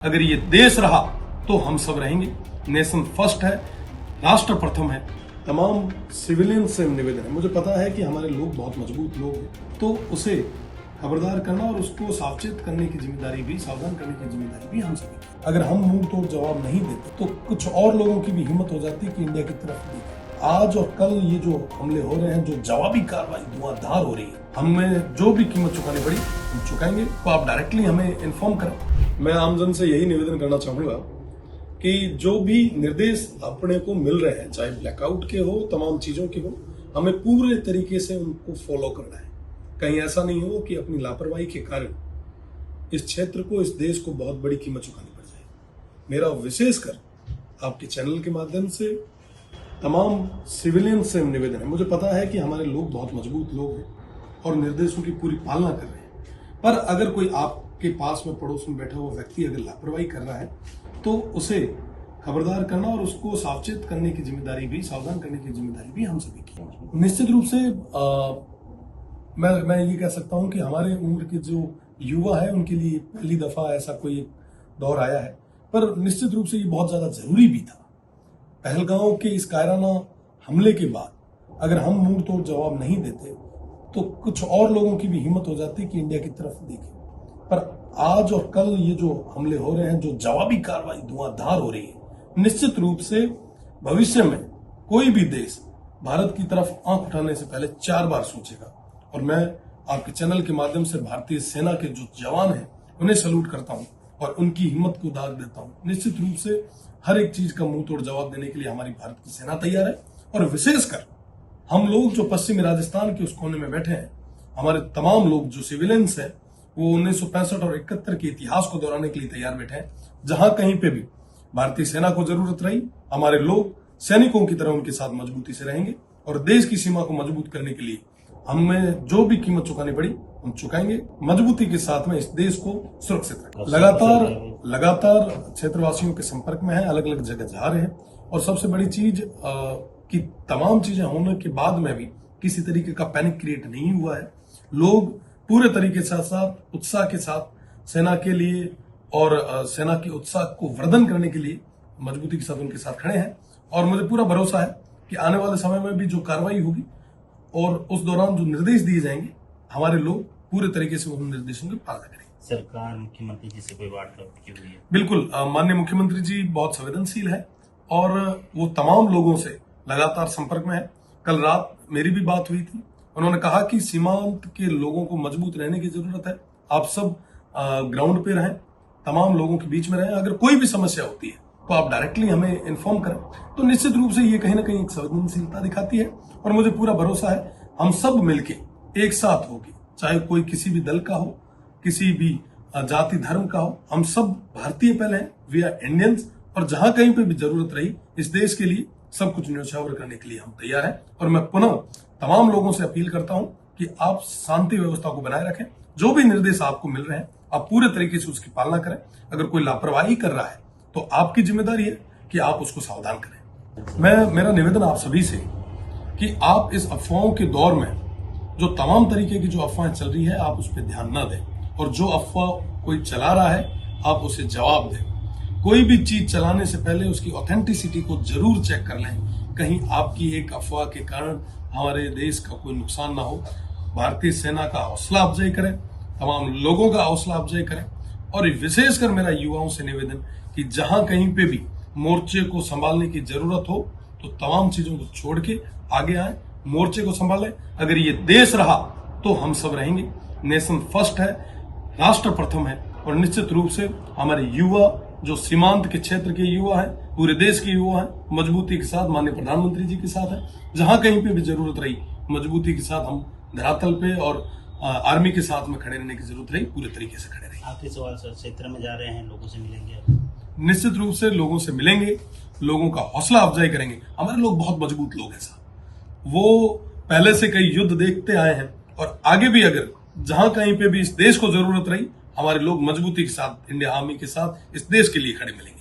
अगर ये देश रहा तो हम सब रहेंगे। नेशन फर्स्ट है, राष्ट्र प्रथम है। तमाम सिविलियन से निवेदन है, मुझे पता है कि हमारे लोग बहुत मजबूत लोग हैं, तो उसे खबरदार करना और उसको सावचेत करने की जिम्मेदारी भी, सावधान करने की जिम्मेदारी भी हम सभी की। अगर हम मुंह तोड़ जवाब नहीं देते तो कुछ और लोगों की भी हिम्मत हो जाती है कि इंडिया की तरफ देखें। आज और कल ये जो हमले हो रहे हैं, जो जवाबी कार्रवाई धुआंधार हो रही है, हमें जो भी कीमत चुकानी पड़ी हम चुकाएंगे। तो आप डायरेक्टली हमें इन्फॉर्म करें। मैं आमजन से यही निवेदन करना चाहूंगा कि जो भी निर्देश अपने को मिल रहे हैं, चाहे ब्लैकआउट के हो, तमाम चीजों के हो, हमें पूरे तरीके से उनको फॉलो करना है। कहीं ऐसा नहीं हो कि अपनी लापरवाही के कारण इस क्षेत्र को, इस देश को बहुत बड़ी कीमत चुकानी पड़ जाए। मेरा विशेषकर आपके चैनल के माध्यम से तमाम सिविलियन से निवेदन है, मुझे पता है कि हमारे लोग बहुत मजबूत लोग हैं और निर्देशों की पूरी पालना कर रहे हैं, पर अगर कोई आपके पास में पड़ोस में बैठा हुआ व्यक्ति अगर लापरवाही कर रहा है तो उसे खबरदार करना और उसको सावचेत करने की जिम्मेदारी भी, सावधान करने की जिम्मेदारी भी हम सभी की। निश्चित रूप से मैं ये कह सकता हूं कि हमारे उम्र के जो युवा है उनके लिए पहली दफा ऐसा कोई दौर आया है, पर निश्चित रूप से ये बहुत ज्यादा जरूरी भी था। पहलगांव के इस कायराना हमले के बाद अगर हम मुंह तोड़ जवाब नहीं देते तो कुछ और लोगों की भी हिम्मत हो जाती कि इंडिया की तरफ देखें। पर आज और कल ये जो हमले हो रहे हैं, जो जवाबी कार्रवाई धुआंधार हो रही है, निश्चित रूप से भविष्य में कोई भी देश भारत की तरफ आंख उठाने से पहले 4 बार सोचेगा। और मैं आपके चैनल के माध्यम से भारतीय सेना के जो जवान हैं उन्हें सैल्यूट करता हूं और उनकी हिम्मत को दाद देता हूं। निश्चित रूप से हर एक चीज का मुंह तोड़ जवाब देने के लिए हमारी भारत की सेना तैयार है। और विशेषकर हम लोग जो पश्चिमी राजस्थान के उस कोने में बैठे हैं, हमारे तमाम लोग जो सिविलियंस हैं, वो 1965 और 71 के इतिहास को दोहराने के लिए तैयार बैठे हैं। जहां कहीं पे भी भारतीय सेना को जरूरत रही, हमारे लोग सैनिकों की तरह उनके साथ मजबूती से रहेंगे और देश की सीमा को मजबूत करने के लिए हमें जो भी कीमत चुकानी पड़ी हम चुकाएंगे। मजबूती के साथ में इस देश को सुरक्षित रखें। लगातार क्षेत्रवासियों के संपर्क में है, अलग अलग जगह जा रहे हैं। और सबसे बड़ी चीज कि तमाम चीजें होने के बाद में भी किसी तरीके का पैनिक क्रिएट नहीं हुआ है। लोग पूरे तरीके के साथ उत्साह के साथ सेना के लिए और सेना के उत्साह को वर्धन करने के लिए मजबूती के साथ उनके साथ खड़े हैं। और मुझे पूरा भरोसा है कि आने वाले समय में भी जो कार्रवाई होगी और उस दौरान जो निर्देश दिए जाएंगे, हमारे लोग पूरे तरीके से उन निर्देशों की पालना करेंगे। सरकार, मुख्यमंत्री जी से कोई वार्तालाप की हुई है? बिल्कुल, माननीय मुख्यमंत्री जी बहुत संवेदनशील है और वो तमाम लोगों से लगातार संपर्क में है। कल रात मेरी भी बात हुई थी। उन्होंने कहा कि सीमांत के लोगों को मजबूत रहने की जरूरत है। आप सब ग्राउंड पे रहें, तमाम लोगों के बीच में रहें। अगर कोई भी समस्या होती है तो आप डायरेक्टली हमें इन्फॉर्म करें। तो निश्चित रूप से ये कहीं ना कहीं एक संवेदनशीलता दिखाती है और मुझे पूरा भरोसा है हम सब मिलके एक साथ होगी, चाहे कोई किसी भी दल का हो, किसी भी जाति धर्म का हो, हम सब भारतीय पहले हैं, वी आर इंडियंस। और जहां कहीं पे भी जरूरत रही इस देश के लिए सब कुछ न्यौछावर करने के लिए हम तैयार हैं। और मैं पुनः तमाम लोगों से अपील करता हूं कि आप शांति व्यवस्था को बनाए रखें। जो भी निर्देश आपको मिल रहे हैं आप पूरे तरीके से उसकी पालना करें। अगर कोई लापरवाही कर रहा है तो आपकी जिम्मेदारी है कि आप उसको सावधान करें। मेरा निवेदन आप सभी से कि आप इस अफवाहों के दौर में जो तमाम तरीके की जो अफवाहें चल रही है आप उस पर ध्यान न दें, और जो अफवाह कोई चला रहा है आप उसे जवाब दें। कोई भी चीज चलाने से पहले उसकी ऑथेंटिसिटी को जरूर चेक कर लें, कहीं आपकी एक अफवाह के कारण हमारे देश का कोई नुकसान ना हो। भारतीय सेना का हौसला अफजाई करें, तमाम लोगों का हौसला अफजाई करें। और विशेषकर मेरा युवाओं से निवेदन कि जहां कहीं पे भी मोर्चे को संभालने की जरूरत हो तो तमाम चीजों को छोड़ के आगे आए, मोर्चे को संभालें। अगर ये देश रहा तो हम सब रहेंगे। नेशन फर्स्ट है, राष्ट्र प्रथम है। और निश्चित रूप से हमारे युवा जो सीमांत के क्षेत्र के युवा हैं, पूरे देश के युवा हैं, मजबूती के साथ माननीय प्रधानमंत्री जी के साथ है। जहां कहीं पे भी जरूरत रही मजबूती के साथ हम धरातल पे और आर्मी के साथ में खड़े रहने की जरूरत रही, पूरे तरीके से खड़े रहे। आखिरी सवाल सर, क्षेत्र में जा रहे हैं, लोगों से मिलेंगे? निश्चित रूप से लोगों से मिलेंगे, लोगों का हौसला अफजाई करेंगे। हमारे लोग बहुत मजबूत लोग हैं साहब, वो पहले से कई युद्ध देखते आए हैं और आगे भी अगर जहां कहीं पे भी इस देश को जरूरत रही हमारे लोग मजबूती के साथ इंडिया आर्मी के साथ इस देश के लिए खड़े मिलेंगे।